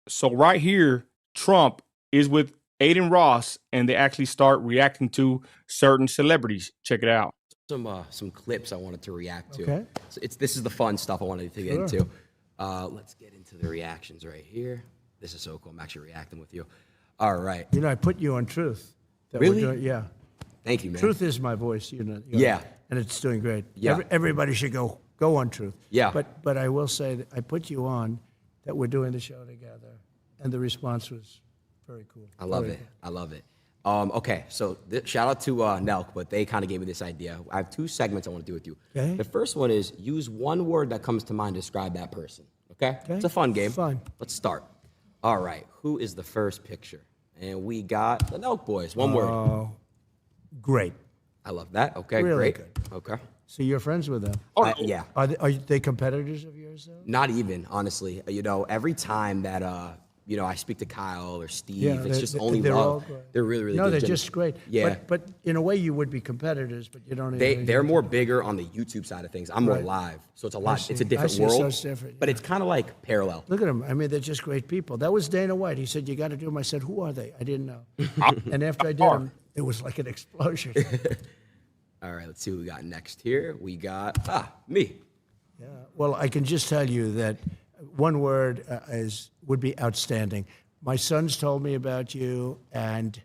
So right here, Trump is with Aiden Ross, and they actually start reacting to certain celebrities. Check it out. Some clips I wanted to react to. Okay. So this is the fun stuff I wanted to get Sure. into. Let's get into the reactions right here. This is so cool. I'm actually reacting with you. All right. You know, I put you on Truth. That Really? Yeah. Thank you, man. Truth is my voice, Yeah. and it's doing great. Yeah. Everybody should go on Truth. Yeah. But I will say that I put you on that we're doing the show together, and the response was very cool. I love it. I love it. Okay, so shout out to Nelk, but they kind of gave me this idea. I have 2 segments I want to do with you. Okay. The first one is use one word that comes to mind to describe that person. Okay? It's a fun game. Fun. Let's start. All right, who is the first picture? And we got the Nelk boys. One word. Great. I love that. Okay, Really great. good. Okay. So you're friends with them? Yeah. Are they competitors of yours, though? Not even, honestly. Every time that I speak to Kyle or Steve, Yeah, it's just they're only all love. great. They're really, really No, good. they're Jim. just great. Yeah. But in a way, you would be competitors, but you don't even. They're more bigger on the YouTube side of things. I'm more Right. live, so it's a lot. see. It's a I different see. So world, it's different, but yeah. it's kind of like parallel. Look at them. I mean, they're just great people. That was Dana White. He said, you got to do them. I said, who are they? I didn't know. And after I did them, it was like an explosion. All right, let's see what we got next here. We got me. Yeah. Well, I can just tell you that one word would be outstanding. My sons told me about you, and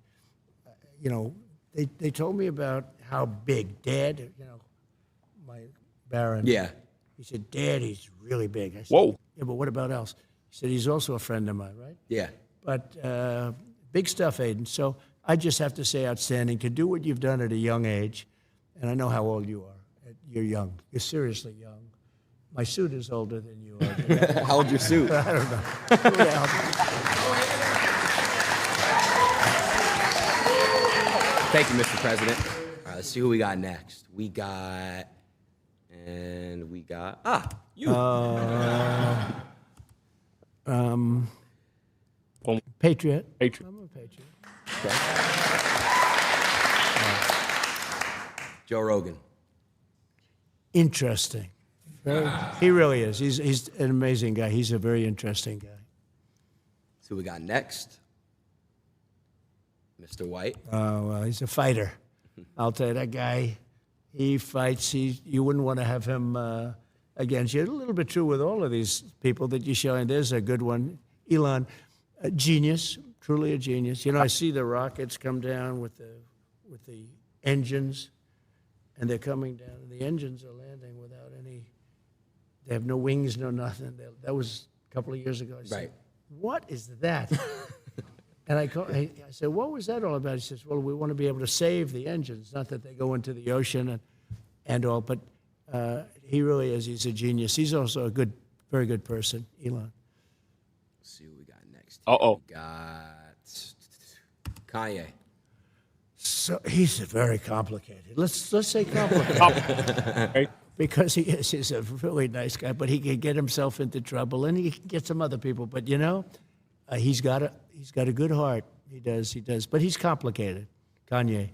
they told me about how big Dad. My Baron. Yeah. He said, Dad, he's really big. I said, Whoa. Yeah, but what about else? He said, he's also a friend of mine, right? Yeah. But big stuff, Aiden. So I just have to say outstanding to do what you've done at a young age. And I know how old you are. You're young. You're seriously young. My suit is older than you are. How old your suit? I don't know. Yeah. Thank you, Mr. President. All right, let's see who we got next. We got you. Patriot. Patriot. I'm a Patriot. Joe Rogan. Interesting. He really is. He's an amazing guy. He's a very interesting guy. See who we got next. Mr. White. Oh, well, he's a fighter. I'll tell you, that guy, he fights. You wouldn't want to have him against you. A little bit true with all of these people that you're showing. There's a good one. Elon, a genius, truly a genius. I see the rockets come down with the engines, and they're coming down, and the engines are landing without any, they have no wings, no nothing. That was a couple of years ago. I said, Right. what is that? And I said, what was that all about? He says, well, we want to be able to save the engines, not that they go into the ocean and all. But he really is. He's a genius. He's also a very good person, Elon. Let's see what we got next. Uh-oh. We got Kanye. So he's very complicated. Let's say complicated. Okay. Because he's a really nice guy, but he can get himself into trouble, and he can get some other people. But he's got a good heart. He does. But he's complicated. Kanye.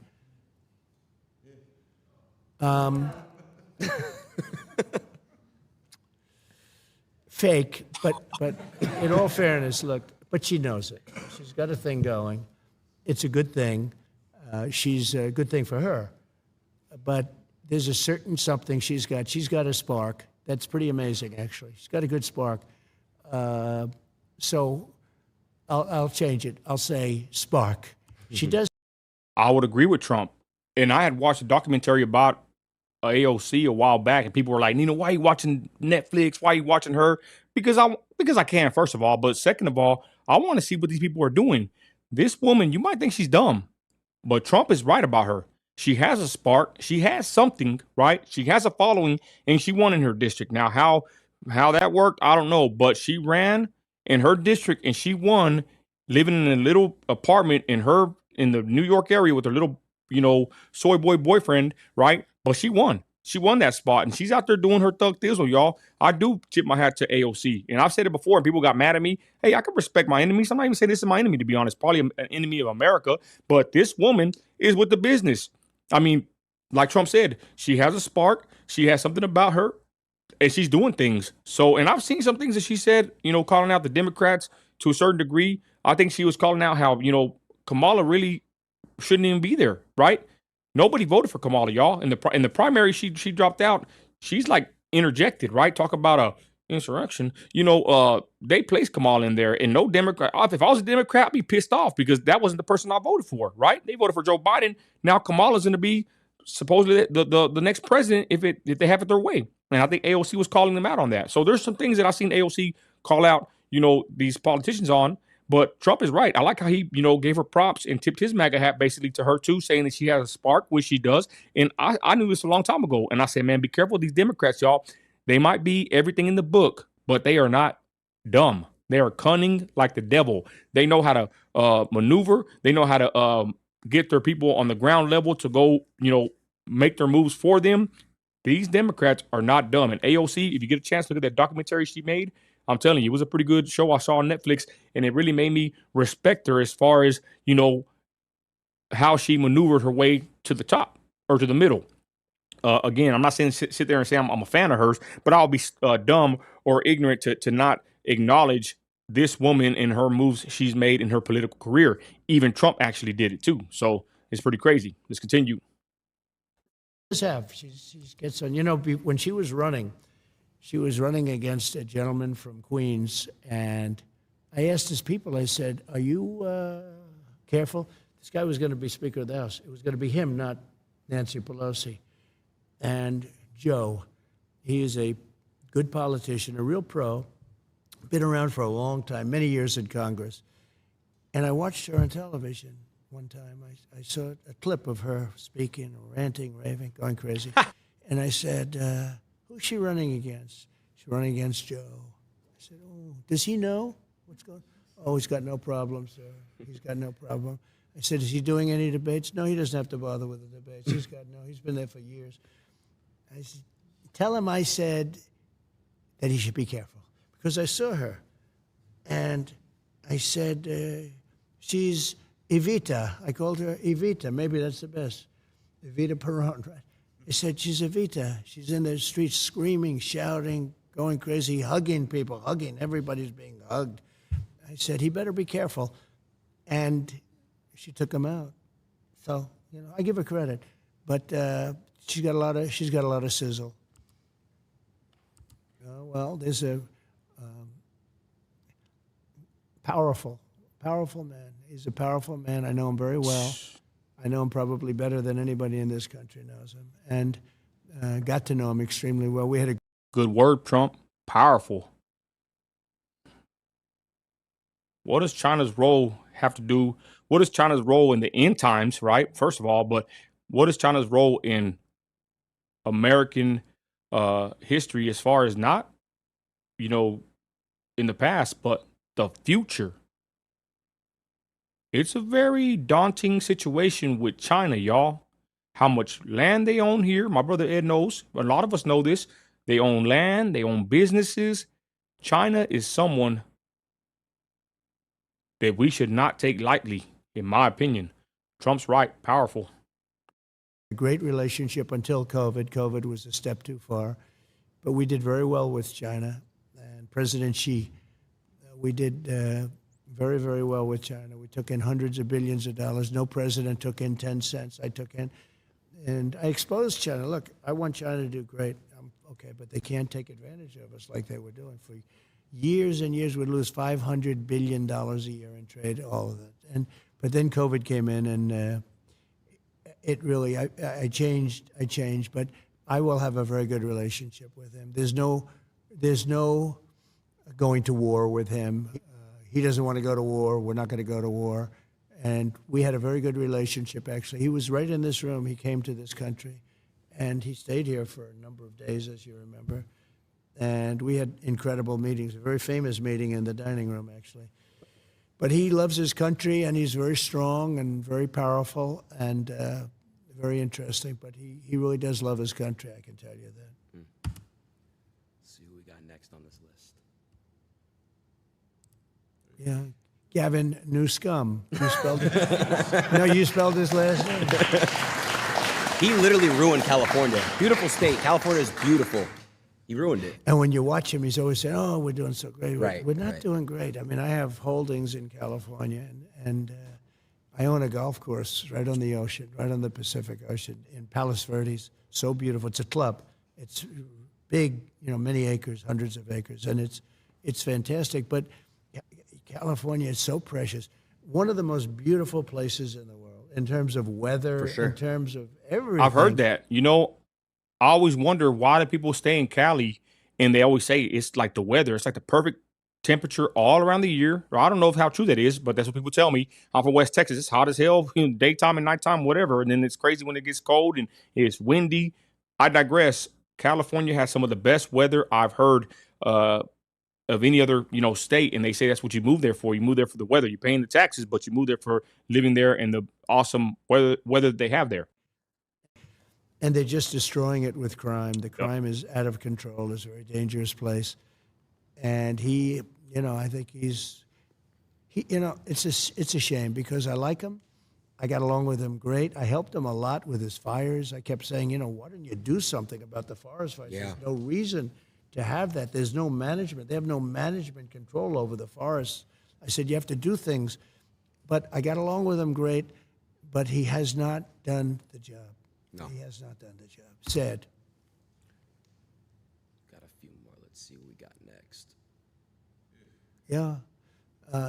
Fake, but in all fairness, look. But she knows it. She's got a thing going. It's a good thing. She's a good thing for her. But there's a certain something she's got. She's got a spark. That's pretty amazing, actually. She's got a good spark. So I'll change it. I'll say spark. She does. I would agree with Trump. And I had watched a documentary about AOC a while back, and people were like, Nina, why are you watching Netflix? Why are you watching her? Because I can, first of all. But second of all, I want to see what these people are doing. This woman, you might think she's dumb, but Trump is right about her. She has a spark. She has something, right? She has a following, and she won in her district. Now, how that worked, I don't know. But she ran in her district, and she won, living in a little apartment in the New York area with her little, soy boy boyfriend, right? But she won. She won that spot, and she's out there doing her thug thizzle, y'all. I do tip my hat to AOC, and I've said it before, and people got mad at me. Hey, I can respect my enemies. I'm not even saying this is my enemy, to be honest. Probably an enemy of America, but this woman is with the business. I mean, like Trump said, she has a spark. She has something about her. and she's doing things. So, and I've seen some things that she said, calling out the Democrats to a certain degree. I think she was calling out how, Kamala really shouldn't even be there, right? Nobody voted for Kamala, y'all. In the primary, she dropped out. She's like interjected, right? Talk about a insurrection. They placed Kamala in there, and no Democrat. If I was a Democrat, I'd be pissed off because that wasn't the person I voted for, right? They voted for Joe Biden. Now Kamala's going to be supposedly the next president if they have it their way. And I think AOC was calling them out on that. So there's some things that I've seen AOC call out, these politicians on. But Trump is right. I like how he, gave her props and tipped his MAGA hat basically to her too, saying that she has a spark, which she does. And I knew this a long time ago. And I said, man, be careful of these Democrats, y'all. They might be everything in the book, but they are not dumb. They are cunning like the devil. They know how to maneuver. They know how to get their people on the ground level to go, make their moves for them. These Democrats are not dumb. And AOC, if you get a chance to look at that documentary she made, I'm telling you, it was a pretty good show I saw on Netflix, and it really made me respect her as far as, how she maneuvered her way to the top or to the middle. Again, I'm not saying sit there and say I'm a fan of hers, but I'll be dumb or ignorant to not acknowledge this woman and her moves she's made in her political career. Even Trump actually did it too. So it's pretty crazy. Let's continue. She gets on. When she was running against a gentleman from Queens, and I asked his people, I said, are you careful? This guy was going to be Speaker of the House. It was going to be him, not Nancy Pelosi. And Joe, he is a good politician, a real pro, been around for a long time, many years in Congress. And I watched her on television one time. I saw a clip of her speaking, ranting, raving, going crazy. And I said, who's she running against? She's running against Joe. I said, oh, does he know what's going on? Oh, he's got no problem, sir. He's got no problem. I said, is he doing any debates? No, he doesn't have to bother with the debates. He's been there for years. I said, tell him I said that he should be careful. Because I saw her. And I said, she's Evita. I called her Evita. Maybe that's the best. Evita Peron, right? I said, she's Evita. She's in the streets screaming, shouting, going crazy, hugging people, Everybody's being hugged. I said, he better be careful. And she took him out. So, I give her credit. But she's got a lot of sizzle. Well, there's a powerful man. He's a powerful man. I know him very well. I know him probably better than anybody in this country knows him, and got to know him extremely well. We had a good word, Trump. Powerful. What does China's role have to do? What is China's role in the end times, right? First of all, but what is China's role in American history as far as not, in the past, but the future? It's a very daunting situation with China, y'all. How much land they own here. My brother Ed knows. A lot of us know this. They own land. They own businesses. China is someone that we should not take lightly, in my opinion. Trump's right. Powerful. Great relationship until COVID. COVID was a step too far. But we did very well with China. And President Xi, we did very, very well with China. We took in hundreds of billions of dollars. No president took in 10 cents. I took in. And I exposed China. Look, I want China to do great. Okay, but they can't take advantage of us like they were doing. For years and years, we'd lose $500 billion a year in trade, all of that. But then COVID came in, and it really, I changed, but I will have a very good relationship with him. There's no going to war with him. He doesn't want to go to war. We're not going to go to war. And we had a very good relationship, actually. He was right in this room. He came to this country, and he stayed here for a number of days, as you remember. And we had incredible meetings, a very famous meeting in the dining room, actually. But he loves his country, and he's very strong and very powerful and very interesting. But he really does love his country, I can tell you that. Let's see who we got next on this list. Yeah. Gavin Newscomb. You spelled it? No, you spelled his last name. He literally ruined California. Beautiful state. California is beautiful. He ruined it. And when you watch him, he's always saying, "Oh, we're doing so great." Right, We're not right. doing great. I mean, I have holdings in California, and I own a golf course right on the ocean, right on the Pacific Ocean in Palos Verdes. So beautiful. It's a club. It's big, many acres, hundreds of acres, and it's fantastic. But California is so precious. One of the most beautiful places in the world in terms of weather, For sure. in terms of everything. I've heard that. I always wonder why do people stay in Cali, and they always say it's like the weather. It's like the perfect temperature all around the year. Or I don't know how true that is, but that's what people tell me. I'm from West Texas. It's hot as hell, daytime and nighttime, whatever. And then it's crazy when it gets cold and it's windy. I digress. California has some of the best weather I've heard of any other state, and they say that's what you move there for. You move there for the weather. You're paying the taxes, but you move there for living there and the awesome weather that they have there. And they're just destroying it with crime. The crime is out of control. It's a very dangerous place. And he, I think it's a shame because I like him. I got along with him great. I helped him a lot with his fires. I kept saying, why don't you do something about the forest fires? Yeah. There's no reason to have that. There's no management. They have no management control over the forests. I said, you have to do things. But I got along with him great, but he has not done the job. No. He has not done the job. Sad. Got a few more. Let's see what we got next. Yeah.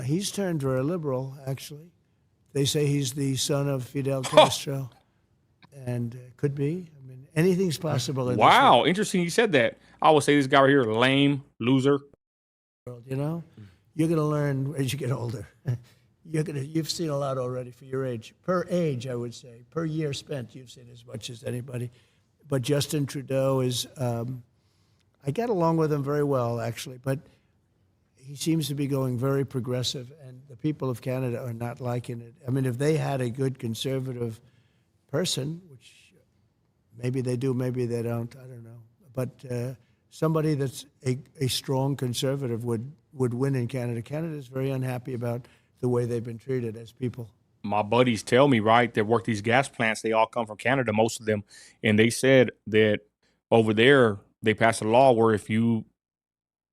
He's turned very liberal, actually. They say he's the son of Fidel Castro. And could be. I mean, anything's possible in this Wow, interesting you said that. I would say this guy right here, lame, loser. world, You're going to learn as you get older. You've seen a lot already for your age. Per age, I would say. Per year spent, you've seen as much as anybody. But Justin Trudeau is, I get along with him very well, actually. But he seems to be going very progressive, and the people of Canada are not liking it. I mean, if they had a good conservative person, which maybe they do, maybe they don't, I don't know. But somebody that's a strong conservative would win in Canada. Canada is very unhappy about the way they've been treated as people. My buddies tell me, right, that work these gas plants, they all come from Canada, most of them. And they said that over there, they passed a law where if you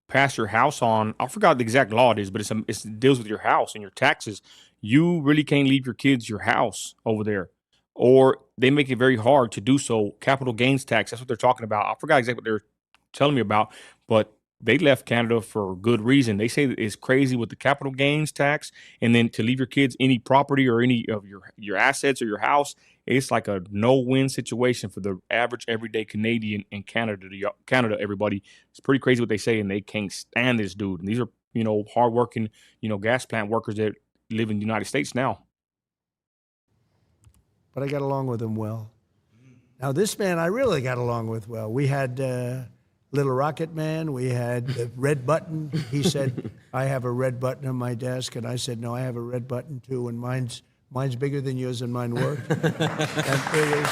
pass your house on, I forgot the exact law it is, but it deals with your house and your taxes. You really can't leave your kids your house over there. Or they make it very hard to do so. Capital gains tax, that's what they're talking about. I forgot exactly what they're telling me about, but they left Canada for good reason. They say that it's crazy with the capital gains tax, and then to leave your kids any property or any of your assets or your house, it's like a no-win situation for the average everyday Canadian in Canada. Canada, everybody, it's pretty crazy what they say, and they can't stand this dude. And these are hardworking gas plant workers that live in the United States now. But I got along with him well. Now, this man I really got along with well. We had Little Rocket Man. We had the red button. He said, I have a red button on my desk. And I said, no, I have a red button too. And mine's bigger than yours and mine worked. And it was,